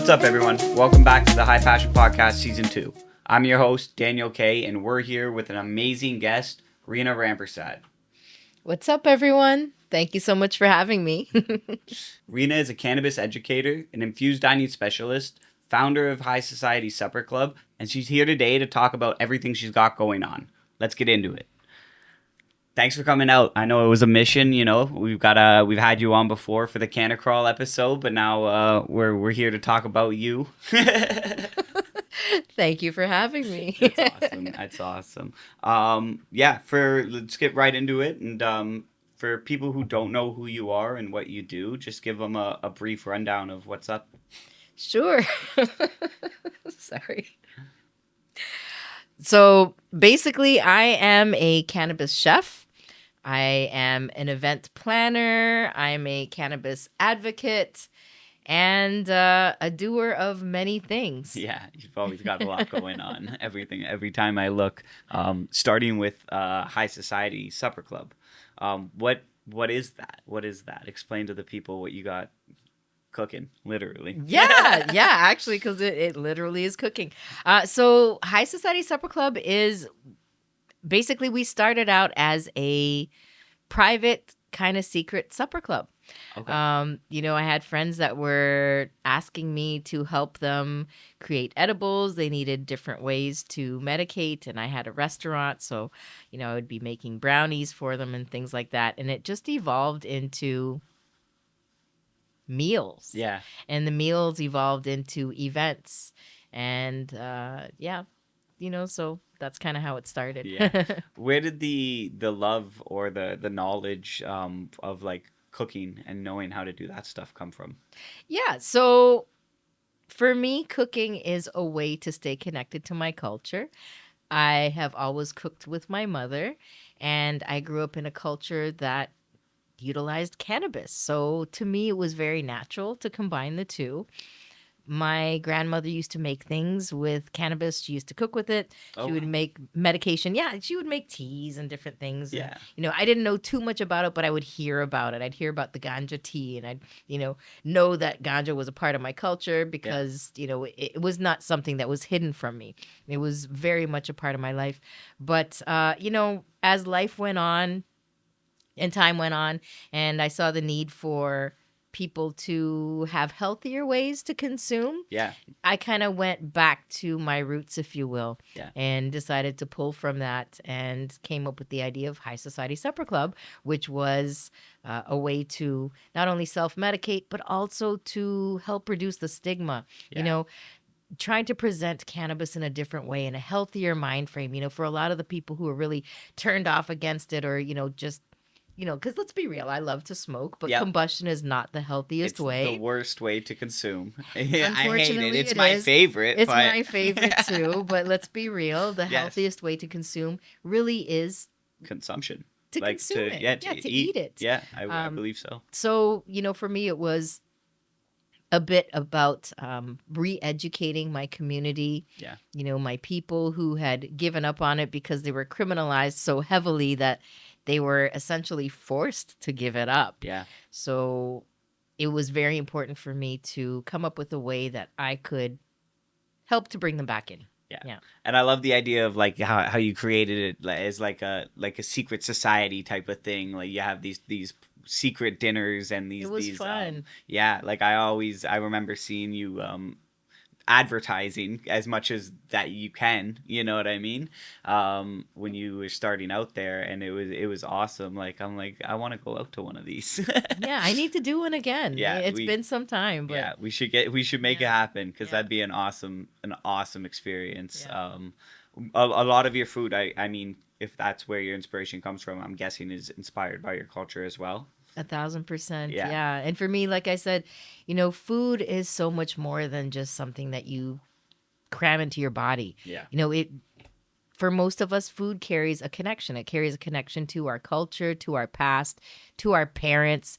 What's up, everyone? Welcome back to the High Passion Podcast Season 2. I'm your host, Daniel K., and we're here with an amazing guest, Renna Rampersad. What's up, everyone? Thank you so much for having me. Reena is a cannabis educator, an infused dining specialist, founder of High Society Supper Club, and she's here today to talk about everything she's got going on. Let's get into it. Thanks for coming out. I know it was a mission, you know. We've had you on before for the Canna Crawl episode, but now we're here to talk about you. Thank you for having me. That's awesome. Let's get right into it. And for people who don't know who you are and what you do, just give them a brief rundown of what's up. Sure. Sorry. So basically, I am a cannabis chef. I am an event planner. I'm a cannabis advocate and a doer of many things. Yeah, you've always got a lot going on. Every time I look, starting with High Society Supper Club. What is that? What is that? Explain to the people what you got cooking, literally. Yeah, actually, because it literally is cooking. So High Society Supper Club is basically, we started out as a private kind of secret supper club. Okay. I had friends that were asking me to help them create edibles. They needed different ways to medicate, and I had a restaurant, so I would be making brownies for them and things like that. And it just evolved into meals. Yeah. And the meals evolved into events. And so that's kind of how it started. Yeah. Where did the love or the knowledge of like cooking and knowing how to do that stuff come from? Yeah. So for me, cooking is a way to stay connected to my culture. I have always cooked with my mother, and I grew up in a culture that utilized cannabis. So to me, it was very natural to combine the two. My grandmother used to make things with cannabis. She used to cook with it. She would make medication. Yeah, she would make teas and different things. Yeah. And, I didn't know too much about it, but I would hear about it. I'd hear about the ganja tea, and I'd, know that ganja was a part of my culture because, it was not something that was hidden from me. It was very much a part of my life. But, as life went on and time went on, and I saw the need for people to have healthier ways to consume. Yeah. I kind of went back to my roots, if you will, and decided to pull from that and came up with the idea of High Society Supper Club, which was a way to not only self-medicate, but also to help reduce the stigma. Yeah. Trying to present cannabis in a different way, in a healthier mind frame, for a lot of the people who are really turned off against it or, just because let's be real, I love to smoke, but combustion is not the healthiest way. It's the worst way to consume. Unfortunately, I hate it. It's my favorite. It's my favorite too, but let's be real. The healthiest way to consume really is consumption. To consume it. To eat it. Yeah, I believe so. So, for me, it was a bit about re-educating my community. Yeah. My people who had given up on it because they were criminalized so heavily that they were essentially forced to give it up. Yeah. So it was very important for me to come up with a way that I could help to bring them back in. Yeah. And I love the idea of like how you created it as like a secret society type of thing. Like you have these secret dinners and these. It was fun. I remember seeing you advertising as much as that you can, you know what I mean, when you were starting out there, and it was awesome. I'm like, I want to go out to one of these. Yeah, I need to do one again. It's been some time, but yeah, we should make it happen, because that'd be an awesome experience. A lot of your food, I mean, if that's where your inspiration comes from, I'm guessing is inspired by your culture as well. 1,000%. Yeah. And for me, like I said, food is so much more than just something that you cram into your body. Yeah. For most of us, food carries a connection. It carries a connection to our culture, to our past, to our parents,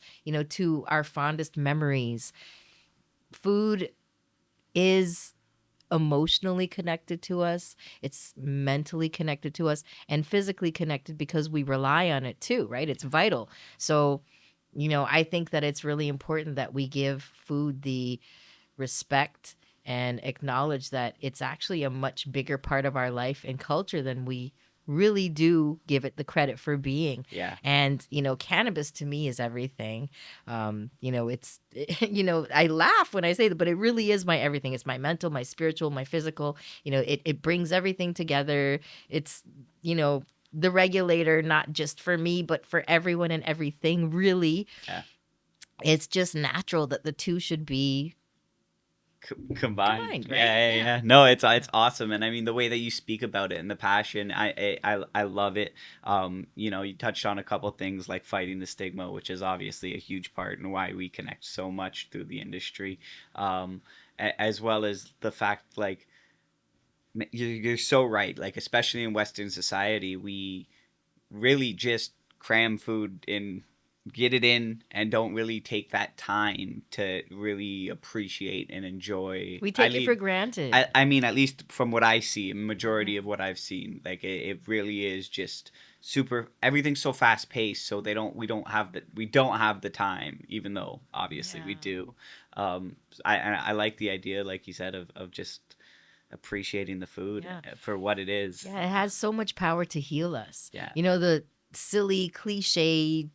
to our fondest memories. Food is emotionally connected to us. It's mentally connected to us and physically connected because we rely on it too, right? It's vital. So, I think that it's really important that we give food the respect and acknowledge that it's actually a much bigger part of our life and culture than we really do give it the credit for being. Yeah. And, cannabis to me is everything. It's, I laugh when I say that, but it really is my everything. It's my mental, my spiritual, my physical. It brings everything together. It's, the regulator, not just for me, but for everyone and everything, really. Yeah. It's just natural that the two should be Combined. right? Yeah. No, it's awesome, and I mean the way that you speak about it and the passion, I love it. You touched on a couple things like fighting the stigma, which is obviously a huge part and why we connect so much through the industry, as well as the fact like you're so right. Like especially in Western society, we really just cram food in, get it in, and don't really take that time to really appreciate and enjoy. We take it for granted. I mean, at least from what I see, a majority of what I've seen, like it really is just super. Everything's so fast paced, so we don't have the time, even though obviously we do. I like the idea, like you said, of just appreciating the food for what it is. Yeah, it has so much power to heal us. Yeah. The silly cliche,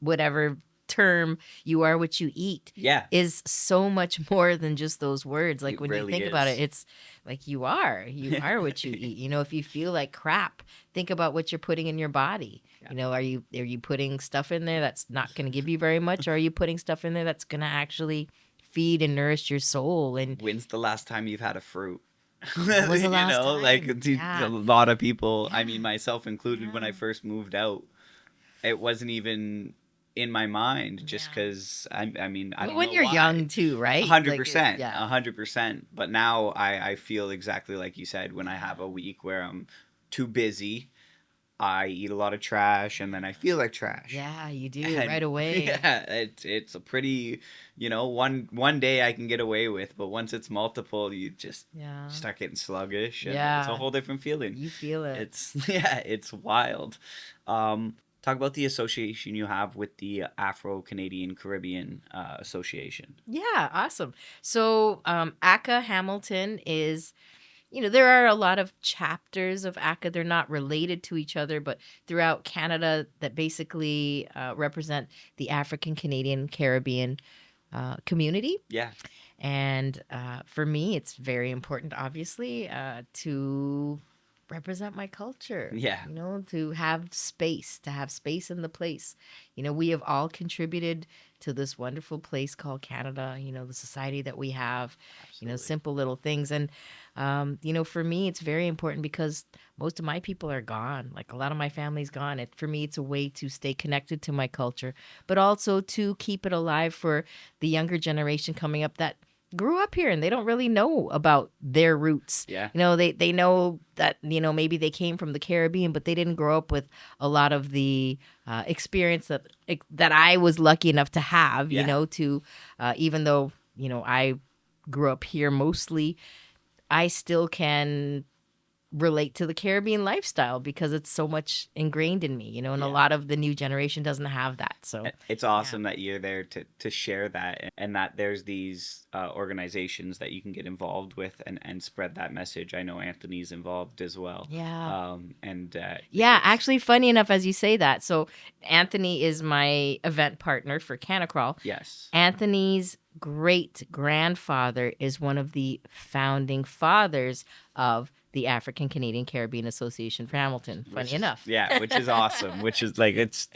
whatever term, you are what you eat, is so much more than just those words. Like when you think about it, it's like you are what you eat. If you feel like crap, think about what you're putting in your body. Are you putting stuff in there that's not going to give you very much, or are you putting stuff in there that's going to actually feed and nourish your soul? And when's the last time you've had a fruit? When was the last time? Like a lot of people, I mean myself included, when I first moved out, it wasn't even in my mind, just because I mean I don't know when you're young too, right? 100%, 100%. But now I feel exactly like you said. When I have a week where I'm too busy, I eat a lot of trash, and then I feel like trash. Yeah, you do right away. Yeah, it's a pretty, one day I can get away with, but once it's multiple, you just start getting sluggish. And it's a whole different feeling. You feel it. It's wild. Talk about the association you have with the Afro-Canadian Caribbean Association. Yeah, awesome. So ACA Hamilton is, there are a lot of chapters of ACA. They're not related to each other, but throughout Canada that basically represent the African Canadian Caribbean community. Yeah. And for me, it's very important, obviously, to represent my culture. Yeah. To have space in the place. We have all contributed to this wonderful place called Canada, the society that we have. Absolutely. Simple little things. And for me, it's very important because most of my people are gone. Like a lot of my family's gone. For me, it's a way to stay connected to my culture, but also to keep it alive for the younger generation coming up that grew up here and they don't really know about their roots. Yeah. They know that, maybe they came from the Caribbean, but they didn't grow up with a lot of the experience that I was lucky enough to have, to even though, I grew up here mostly, I still can relate to the Caribbean lifestyle because it's so much ingrained in me, and a lot of the new generation doesn't have that. So it's awesome that you're there to share that, and that there's these organizations that you can get involved with and spread that message. I know Anthony's involved as well. Yeah. Actually, funny enough, as you say that, so Anthony is my event partner for Canna Crawl. Yes. Anthony's great grandfather is one of the founding fathers of the African Canadian Caribbean Association for Hamilton. Funny enough. Yeah, which is awesome. Which is like it's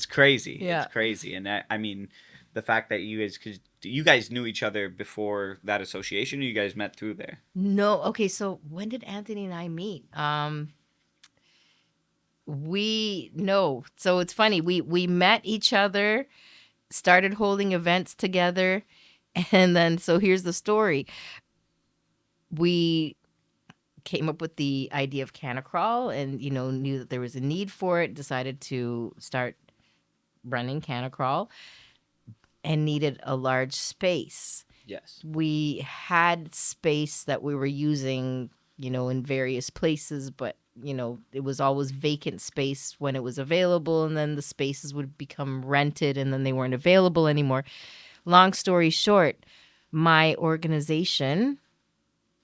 crazy. Yeah. It's crazy, and I mean, the fact that because you guys knew each other before that association, or you guys met through there? No. Okay. So when did Anthony and I meet? So it's funny. We met each other, started holding events together, and then so here's the story. We came up with the idea of Canna Crawl and, knew that there was a need for it, decided to start running Canna Crawl and needed a large space. Yes. We had space that we were using, in various places, but, it was always vacant space when it was available, and then the spaces would become rented and then they weren't available anymore. Long story short, my organization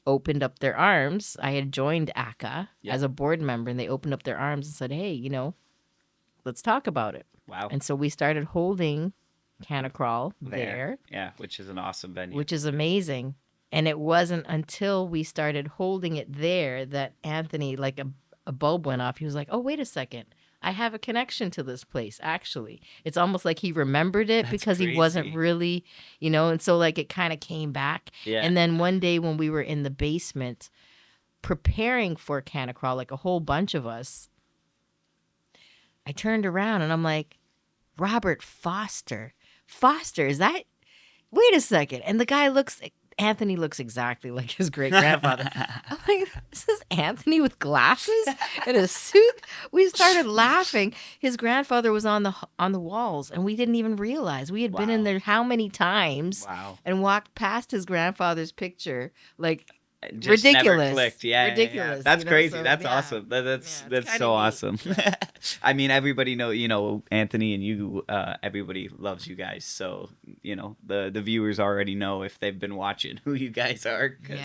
opened up their arms. I had joined ACA as a board member, and they opened up their arms and said, hey, let's talk about it. Wow. And so we started holding Canna Crawl there. Yeah, which is an awesome venue. Which is amazing. And it wasn't until we started holding it there that Anthony, like a bulb went off. He was like, oh, wait a second. I have a connection to this place, actually. It's almost like he remembered it because he wasn't really, and so like it kind of came back. Yeah. And then one day when we were in the basement preparing for Canna Crawl, like a whole bunch of us, I turned around and I'm like, Robert Foster. Foster, is that? Wait a second. And the guy Anthony looks exactly like his great grandfather. I'm like, this is Anthony with glasses and a suit. We started laughing. His grandfather was on the walls, and we didn't even realize. We had been in there how many times and walked past his grandfather's picture, like just ridiculous. Never clicked. Yeah, ridiculous. Yeah. That's crazy. So, that's awesome. That's so awesome. I mean, everybody know, Anthony and you. Everybody loves you guys. So the viewers already know if they've been watching who you guys are. Yeah,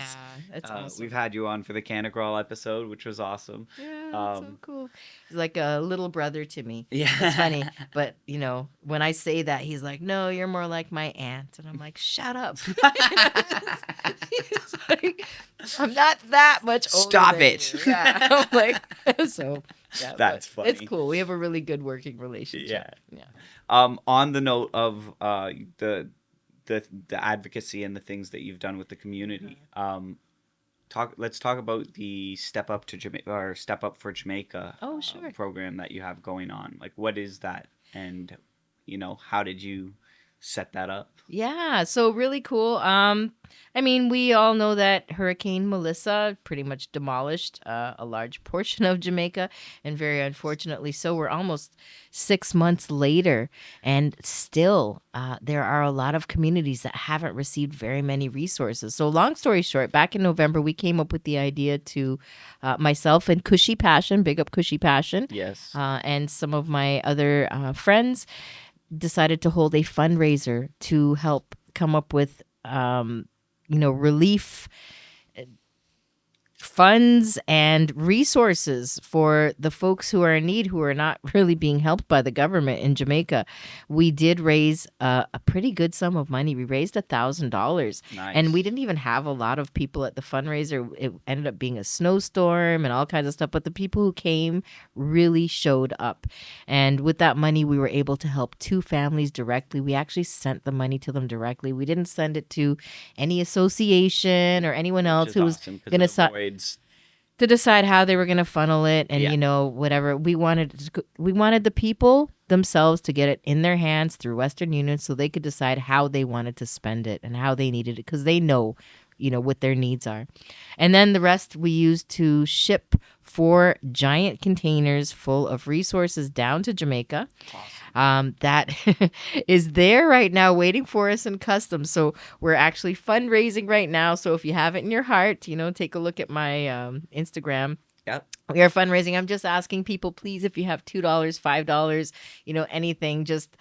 that's awesome. We've had you on for the Canna Crawl episode, which was awesome. Yeah, that's so cool. He's like a little brother to me. Yeah, it's funny. But when I say that, he's like, "No, you're more like my aunt," and I'm like, "Shut up." He's like, I'm not that much older. Stop than it. You. Yeah. I'm like, so yeah, that's funny. It's cool. We have a really good working relationship. Yeah. On the note of the advocacy and the things that you've done with the community, let's talk about the Step Up to Jamaica or Step Up for Jamaica program that you have going on. Like, what is that, and how did you set that up? Yeah, so really cool. I mean, we all know that Hurricane Melissa pretty much demolished a large portion of Jamaica, and very unfortunately so. We're almost 6 months later, and still there are a lot of communities that haven't received very many resources. So long story short, back in November, we came up with the idea to myself and Cushy Passion, big up Cushy Passion, yes, and some of my other friends decided to hold a fundraiser to help come up with, relief funds and resources for the folks who are in need, who are not really being helped by the government in Jamaica. We did raise a pretty good sum of money. We raised $1,000. Nice. And we didn't even have a lot of people at the fundraiser. It ended up being a snowstorm and all kinds of stuff. But the people who came really showed up. And with that money, we were able to help 2 families directly. We actually sent the money to them directly. We didn't send it to any association or anyone else who was going to decide how they were going to funnel it and whatever. We wanted the people themselves to get it in their hands through Western Union so they could decide how they wanted to spend it and how they needed it, because they know what their needs are. And then the rest we used to ship 4 giant containers full of resources down to Jamaica. Awesome. That is there right now waiting for us in customs. So we're actually fundraising right now. So if you have it in your heart, take a look at my Instagram. Yep. We are fundraising. I'm just asking people, please, if you have $2, $5, anything, just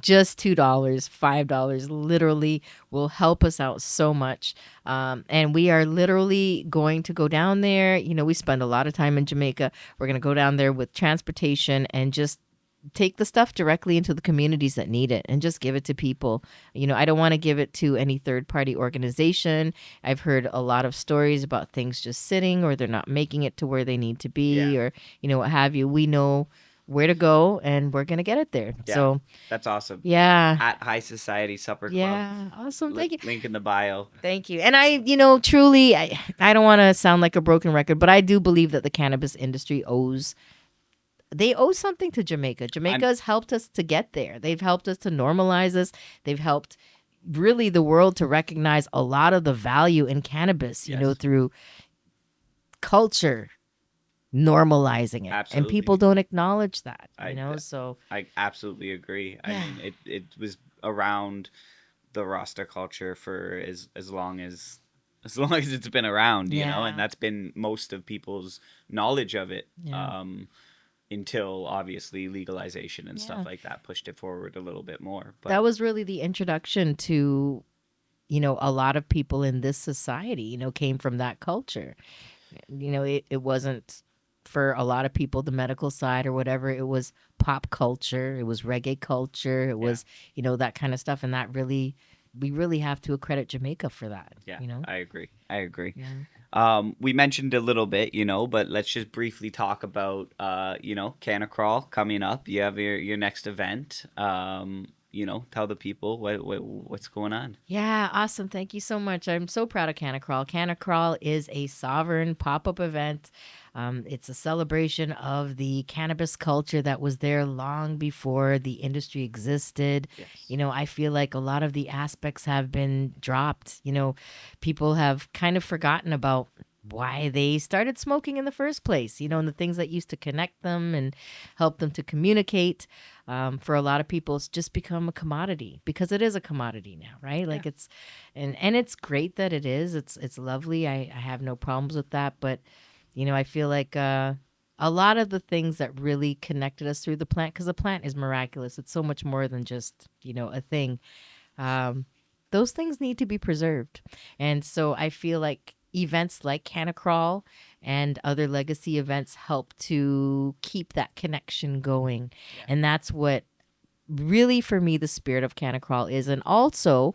$2, $5 literally will help us out so much. And we are literally going to go down there. We spend a lot of time in Jamaica. We're going to go down there with transportation and just take the stuff directly into the communities that need it and just give it to people. I don't want to give it to any third-party organization. I've heard a lot of stories about things just sitting, or they're not making it to where they need to be, or what have you. We know where to go, and we're going to get it there. Yeah, so that's awesome. Yeah. At High Society Supper Club. Yeah, awesome. Thank you. Link in the bio. Thank you. And I, truly, I don't want to sound like a broken record, but I do believe that the cannabis industry they owe something to Jamaica. Jamaica has helped us to get there. They've helped us to normalize us. They've helped really the world to recognize a lot of the value in cannabis, through culture, normalizing it. Absolutely. And people don't acknowledge that, so I absolutely agree. I mean, it was around the Rasta culture for as long as it's been around, and that's been most of people's knowledge of it. Yeah. Until obviously legalization and stuff like that pushed it forward a little bit more. But that was really the introduction to a lot of people in this society, came from that culture. It wasn't for a lot of people the medical side or whatever. It was pop culture, it was reggae culture, it Yeah. was, that kind of stuff. And that really, we really have to accredit Jamaica for that, Yeah, I agree. Yeah. We mentioned a little bit, but let's just briefly talk about, Canna Crawl coming up. You have your next event. Tell the people what's going on. Yeah, awesome. Thank you so much. I'm so proud of Canna Crawl. Canna Crawl is a sovereign pop up event. It's a celebration of the cannabis culture that was there long before the industry existed. Yes. I feel like a lot of the aspects have been dropped. People have kind of forgotten about why they started smoking in the first place, and the things that used to connect them and help them to communicate. For a lot of people, it's just become a commodity because it is a commodity now, right? Like Yeah. and it's great that it is. It's lovely. I have no problems with that, but I feel like a lot of the things that really connected us through the plant, because the plant is miraculous. It's so much more than just a thing. Those things need to be preserved, and so I feel like events like Canna Crawl and other legacy events help to keep that connection going. Yeah. And that's what really, for me, the spirit of Canna Crawl is. And also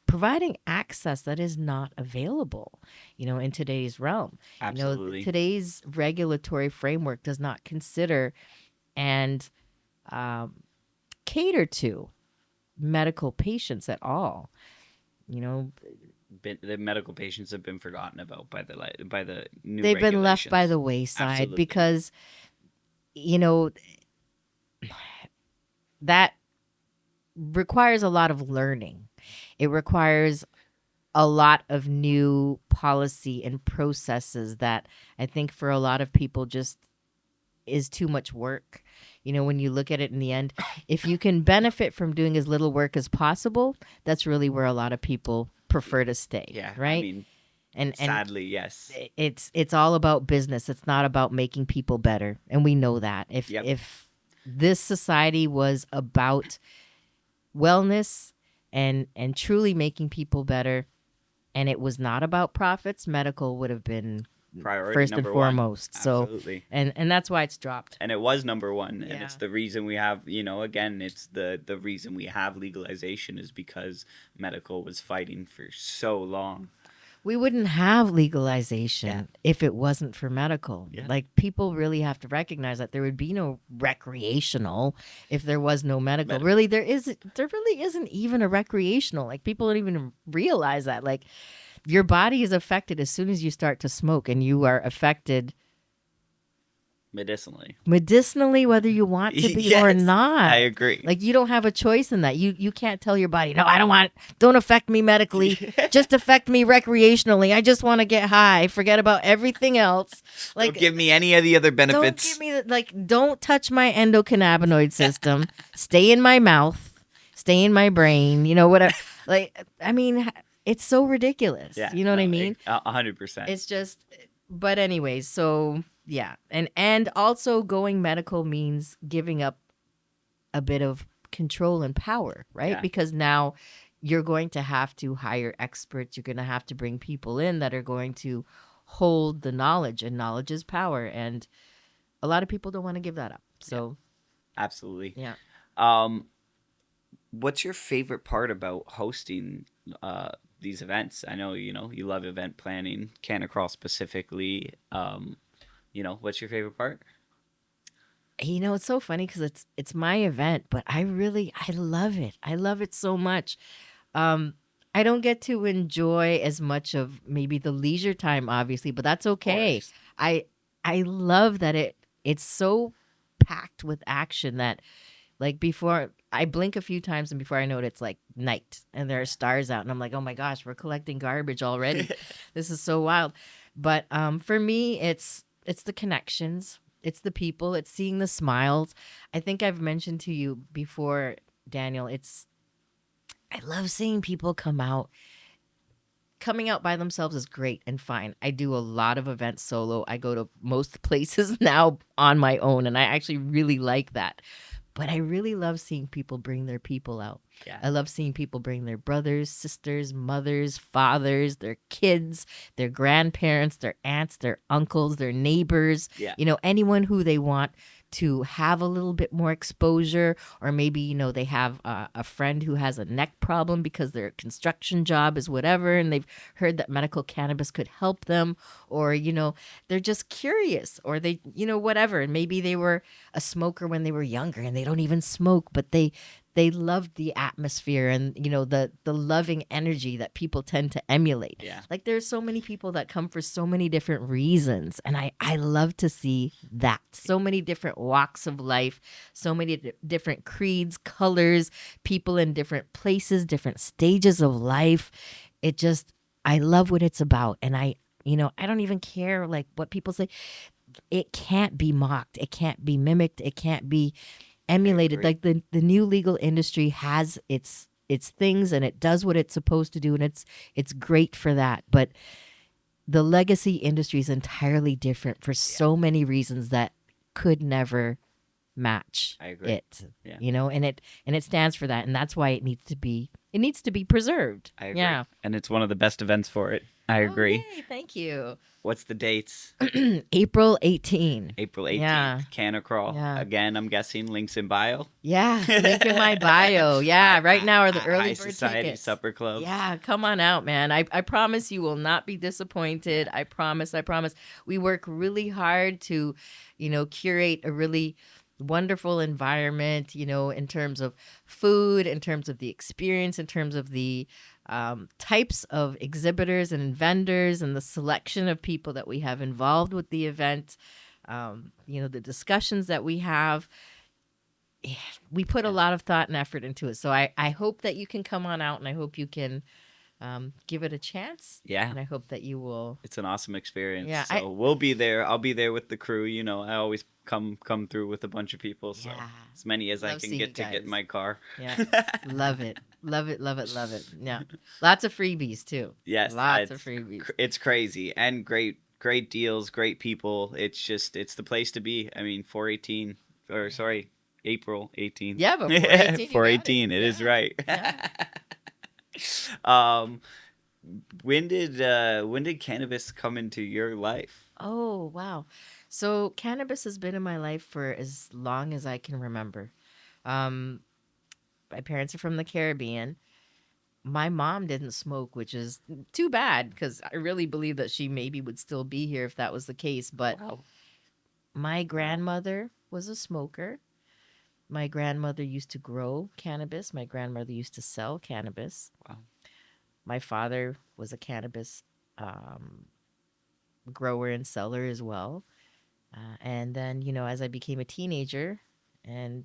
providing access that is not available, in today's realm. Absolutely. Today's regulatory framework does not consider and cater to medical patients at all. The medical patients have been forgotten about by the new They've been left by regulations. the wayside. Absolutely. Because that requires a lot of learning. It requires a lot of new policy and processes that I think for a lot of people just is too much work. When you look at it in the end, if you can benefit from doing as little work as possible, that's really where a lot of people prefer to stay. Yeah, Right. I mean, and sadly, yes. it's all about business. It's not about making people better, and we know that. Yep. If this society was about wellness and truly making people better, and it was not about profits, medical would have been Priority first and number one. foremost. So Absolutely. and that's why it's dropped. And it was number one, and Yeah. it's the reason we have, again, it's the reason we have legalization is because medical was fighting for so long. We wouldn't have legalization Yeah. if it wasn't for medical. Yeah. Like, people really have to recognize that there would be no recreational if there was no medical. Really, there really isn't even a recreational. Like, people don't even realize that. Like, your body is affected as soon as you start to smoke, and you are affected medicinally, whether you want to be or Yes, not. I agree. Like, you don't have a choice in that. You can't tell your body, no, don't affect me medically, just affect me recreationally. I just want to get high. Forget about everything else. Like, Don't give me any of the other benefits. Don't give me don't touch my endocannabinoid system. Stay in my mouth. Stay in my brain. Whatever. Like, I mean, it's so ridiculous. Yeah, You know what I mean? 100%. It's just, but anyways, so yeah. And also going medical means giving up a bit of control and power, right? Yeah. Because now you're going to have to hire experts. You're going to have to bring people in that are going to hold the knowledge, and knowledge is power. And a lot of people don't want to give that up. So Absolutely. yeah. What's your favorite part about hosting these events? I know, you love event planning, Canna Crawl specifically. What's your favorite part? It's so funny because it's my event, but I love it. I love it so much. I don't get to enjoy as much of maybe the leisure time, obviously, but that's okay. I love that it's so packed with action that, like, before I blink a few times and before I know it, it's like night and there are stars out, and I'm like, oh my gosh, we're collecting garbage already. This is so wild. But for me, it's the connections, it's the people, it's seeing the smiles. I think I've mentioned to you before, Daniel, I love seeing people coming out by themselves is great and fine. I do a lot of events solo. I go to most places now on my own, and I actually really like that. But I really love seeing people bring their people out. Yeah. I love seeing people bring their brothers, sisters, mothers, fathers, their kids, their grandparents, their aunts, their uncles, their neighbors, Yeah. Anyone who they want to have a little bit more exposure, or maybe, they have a friend who has a neck problem because their construction job is whatever, and they've heard that medical cannabis could help them, or, they're just curious, or they, whatever. And maybe they were a smoker when they were younger and they don't even smoke, but they loved the atmosphere and the loving energy that people tend to emulate. Yeah. Like there's so many people that come for so many different reasons, and I love to see that. So many different walks of life, so many different creeds, colors, people in different places, different stages of life. I love what it's about, and I don't even care like what people say. It can't be mocked, it can't be mimicked, it can't be emulated. Like the new legal industry has its things, and it does what it's supposed to do, and it's great for that. But the legacy industry is entirely different for so many reasons that could never match it. And it stands for that, and that's why it needs to be preserved. I agree. Yeah. And it's one of the best events for it. I agree. Yay, thank you. What's the dates? April 18. April 18th. Yeah. Canna Crawl. Yeah. Again, I'm guessing links in bio. Yeah, link in my bio. Yeah, right now are the early High bird Society tickets. Supper Club. Yeah, come on out, man. I promise you will not be disappointed. I promise. We work really hard to, curate a really wonderful environment, in terms of food, in terms of the experience, in terms of the types of exhibitors and vendors, and the selection of people that we have involved with the event, the discussions that we have. Yeah, we put a lot of thought and effort into it. So I hope that you can come on out, and I hope you can give it a chance. Yeah. And I hope that you will. It's an awesome experience. Yeah, so we'll be there. I'll be there with the crew. I always come through with a bunch of people. So as many as I can get to get in my car. Yeah. Love it. Love it. Love it. Love it. Yeah. Lots of freebies too. Yes. Lots of freebies. It's crazy and great deals, great people. It's the place to be. I mean, April 18th. Yeah, but 418. 418. It is right. Yeah. When did cannabis come into your life? Oh, wow. So cannabis has been in my life for as long as I can remember. My parents are from the Caribbean. My mom didn't smoke, which is too bad because I really believe that she maybe would still be here if that was the case. But my grandmother was a smoker. My grandmother used to grow cannabis. My grandmother used to sell cannabis. Wow. My father was a cannabis grower and seller as well. And then, as I became a teenager and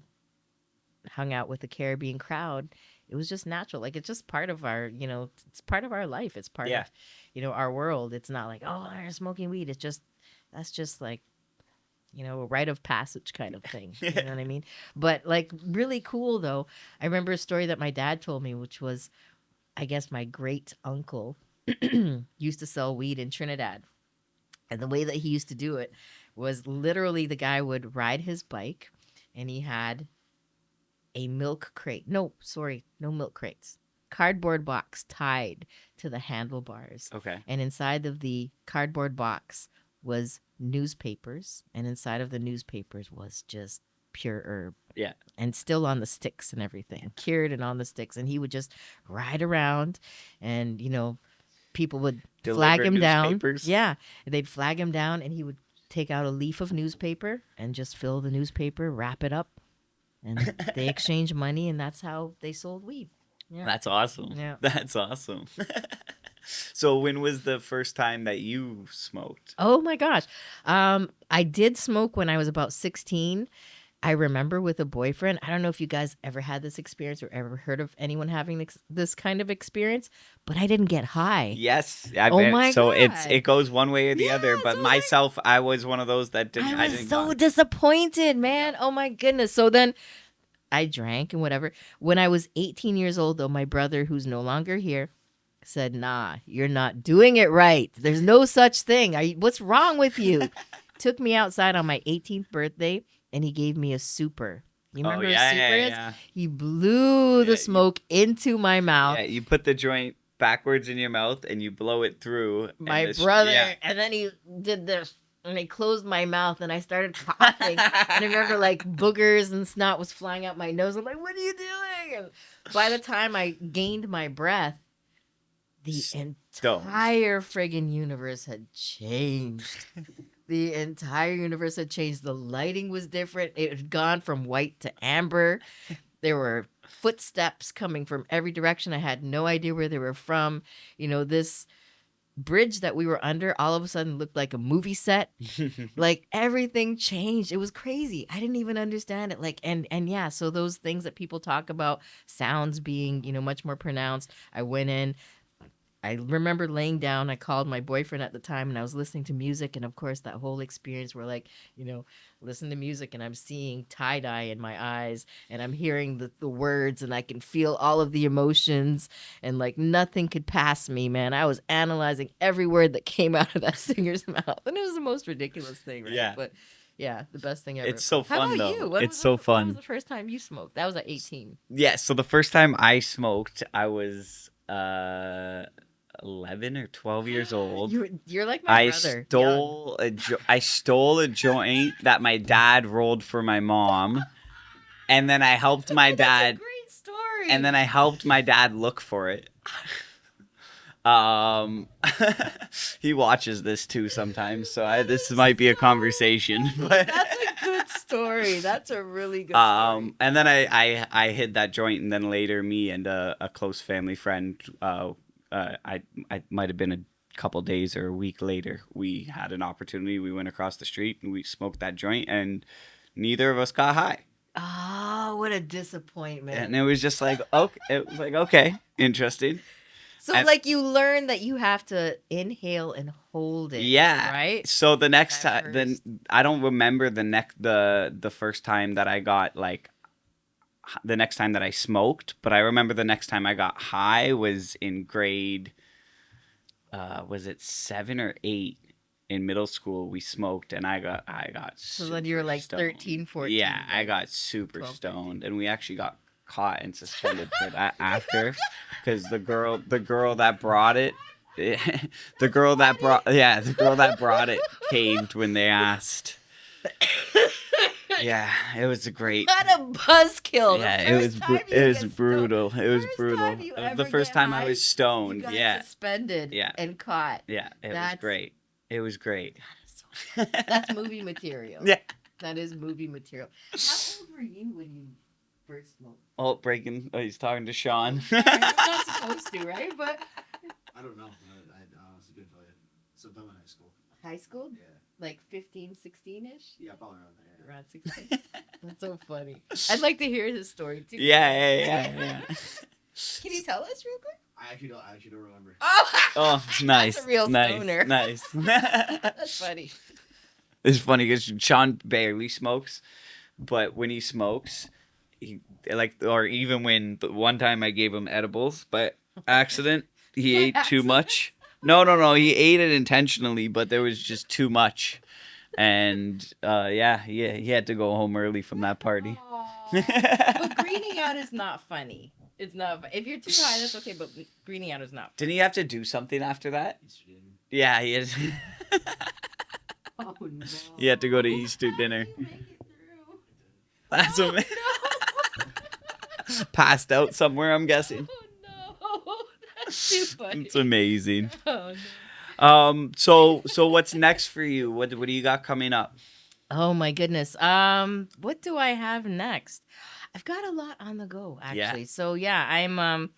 hung out with the Caribbean crowd, it was just natural. Like, it's just part of our, it's part of our life. It's part of, our world. It's not like, oh, they're smoking weed. That's just like, a rite of passage kind of thing. You know what I mean? But like really cool though. I remember a story that my dad told me, which was, I guess my great uncle used to sell weed in Trinidad. And the way that he used to do it was literally the guy would ride his bike and he had a milk crate. No milk crates. Cardboard box tied to the handlebars. Okay. And inside of the cardboard box was newspapers, and inside of the newspapers was just pure herb. Yeah. And still on the sticks and everything, cured and on the sticks. And he would just ride around and, people would flag him down. Yeah. They'd flag him down and he would take out a leaf of newspaper and just fill the newspaper, wrap it up, and they exchanged money, and that's how they sold weed. Yeah. That's awesome. Yeah. That's awesome. So when was the first time that you smoked? Oh my gosh. I did smoke when I was about 16. I remember with a boyfriend. I don't know if you guys ever had this experience or ever heard of anyone having this kind of experience, but I didn't get high. Yes. So it goes one way or the other, but myself, I was one of those that didn't. I was so disappointed, man. Oh my goodness. So then I drank and whatever. When I was 18 years old, though, my brother, who's no longer here, said, nah, you're not doing it right. There's no such thing. What's wrong with you? Took me outside on my 18th birthday, and he gave me a super. You Oh remember yeah, Super yeah, Hits? yeah. He blew the Yeah, smoke into my mouth. Yeah, you put the joint backwards in your mouth and you blow it through. My And brother, yeah. and then he did this, and he closed my mouth, and I started coughing. And I remember like boogers and snot was flying out my nose. I'm like, "What are you doing?" And by the time I gained my breath, the Stoned. entire friggin' universe had changed. The entire universe had changed. The lighting was different. It had gone from white to amber. There were footsteps coming from every direction. I had no idea where they were from. This bridge that we were under all of a sudden looked like a movie set. Like everything changed. It was crazy. I didn't even understand it. Like and yeah, so those things that people talk about, sounds being, much more pronounced. I went in. I remember laying down. I called my boyfriend at the time, and I was listening to music. And of course, that whole experience where, like, listen to music, and I'm seeing tie dye in my eyes, and I'm hearing the words, and I can feel all of the emotions, and like nothing could pass me, man. I was analyzing every word that came out of that singer's mouth, and it was the most ridiculous thing, right? Yeah. But yeah, the best thing ever. It's so How fun about though. you? When It's was so When fun. was the first time you smoked? That was at 18. Yeah, so the first time I smoked, I was 11 or 12 years old. You're like my brother. Young. I stole a joint that my dad rolled for my mom, and then I helped my Oh, that's a dad great story. and then I helped my dad look for it. Um he watches this too sometimes, so this might be a conversation. But that's a good story. That's a really good story. and then I hid that joint, and then later me and a close family friend, I might have been a couple days or a week later, we had an opportunity. We went across the street and we smoked that joint, and neither of us got high. Oh, what a disappointment. And it was just like, okay, it was like, okay, interesting. So And- like you learn that you have to inhale and hold it. Yeah. Right? So the next At time, then first. I don't remember the first time that I got the next time that I smoked, but I remember the next time I got high was in grade, was it 7 or 8 in middle school? We smoked, and I got So then you were like stoned. 13, 14. Yeah, I got super 12, stoned, and we actually got caught and suspended for that after, because the girl that brought it, the girl that brought it caved when they asked. Yeah, it was a great. What a buzzkill. Yeah, it was brutal. It was First brutal. time you It was the ever first get time I high, was You stoned. got Yeah, suspended Yeah. and caught. yeah, it was That's- great. It was great. That's movie material. Yeah. That is movie material. How old were you when you first smoked? Oh, breaking. Oh, he's talking to Sean. Sorry, I'm not supposed to, right? But I don't know. I honestly couldn't tell you. Sometime in high school. high school? Yeah. Like 15, 16-ish? Yeah, probably around there. Around 16. That's so funny. I'd like to hear his story too. Yeah. Can you tell us real quick? I actually don't remember. Oh, nice. That's a real nice, stoner. Nice. That's funny. It's funny because Sean barely smokes, but when he smokes, or even when the one time I gave him edibles by accident, he ate too much. No, he ate it intentionally, but there was just too much, and he had to go home early from that party. But greening out is not funny. It's not. If you're too high, that's okay. But greening out is not. Didn't he have to do something after that? Easter dinner. Yeah, he is. Oh no. He had to go to Easter dinner. How did you make it through? That's Oh, amazing. no. Passed out somewhere, I'm guessing. Oh no, that's too funny. It's amazing. Oh no. So what's next for you? What do you got coming up? Oh my goodness. What do I have next? I've got a lot on the go actually. Yeah. So yeah, I'm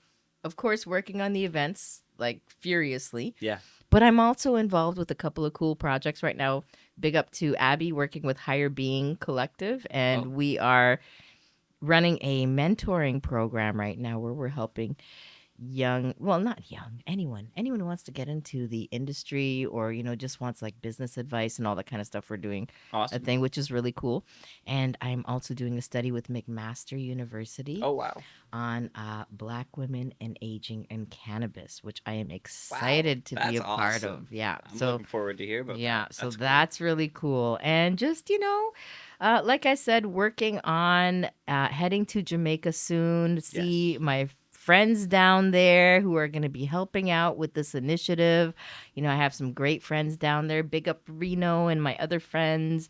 of course working on the events like furiously. Yeah. But I'm also involved with a couple of cool projects right now. Big up to Abby working with Higher Being Collective, and Oh. we are running a mentoring program right now where we're helping not young, anyone who wants to get into the industry or just wants like business advice and all that kind of stuff. We're doing a Awesome. thing which is really cool. And I'm also doing a study with McMaster University Oh wow. on Black women and aging and cannabis, which I am excited to be that's a part awesome. of. Yeah. I'm so looking forward to hear about yeah, that. so That's cool. that's really cool. And just, Like I said, working on heading to Jamaica soon to see Yes. my friends down there who are going to be helping out with this initiative. I have some great friends down there. Big up Reno and my other friends.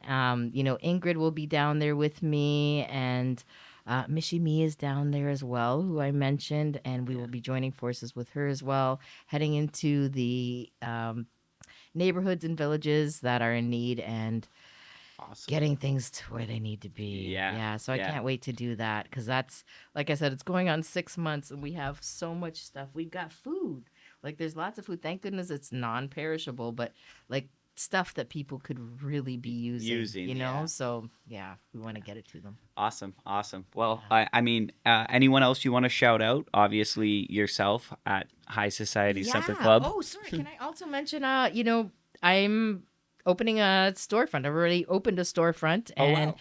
Ingrid will be down there with me, and Mishi Me is down there as well, who I mentioned, and we will be joining forces with her as well, heading into the neighborhoods and villages that are in need and Awesome. getting things to where they need to be. Yeah, So I yeah. can't wait to do that because that's, like I said, it's going on 6 months and we have so much stuff. We've got food. Like there's lots of food. Thank goodness it's non-perishable, but like stuff that people could really be using, yeah. So yeah, we want to get it to them. Awesome. Well, I mean, anyone else you want to shout out? Obviously, yourself at High Society Supper Club. Oh, sorry. Can I also mention, I'm opening a storefront. I've already opened a storefront and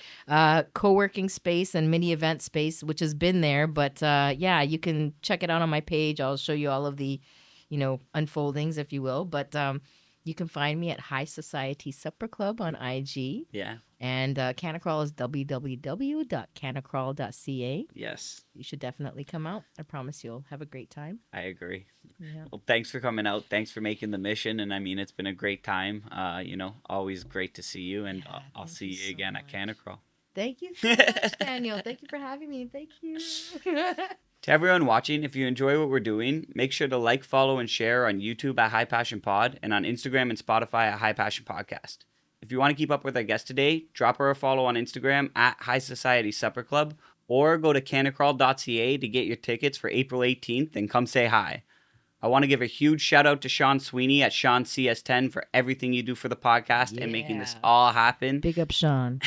co-working space and mini event space, which has been there. But you can check it out on my page. I'll show you all of the, unfoldings, if you will. But you can find me at High Society Supper Club on IG. Yeah. And Canna Crawl is www.cannacrawl.ca. Yes. You should definitely come out. I promise you'll have a great time. I agree. Yeah. Well, thanks for coming out. Thanks for making the mission. And I mean, it's been a great time. Always great to see you. And I'll see you so again at much. Canna Crawl. Thank you so much, Daniel. Thank you for having me. Thank you. To everyone watching, if you enjoy what we're doing, make sure to like, follow, and share on YouTube at High Passion Pod and on Instagram and Spotify at High Passion Podcast. If you want to keep up with our guest today, drop her a follow on Instagram at High Society Supper Club or go to cannacrawl.ca to get your tickets for April 18th and come say hi. I want to give a huge shout out to Sean Sweeney at Sean CS10 for everything you do for the podcast and making this all happen. Big up, Sean.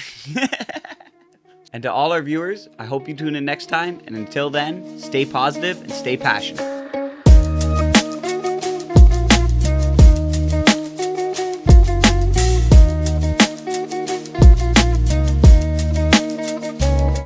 And to all our viewers, I hope you tune in next time. And until then, stay positive and stay passionate.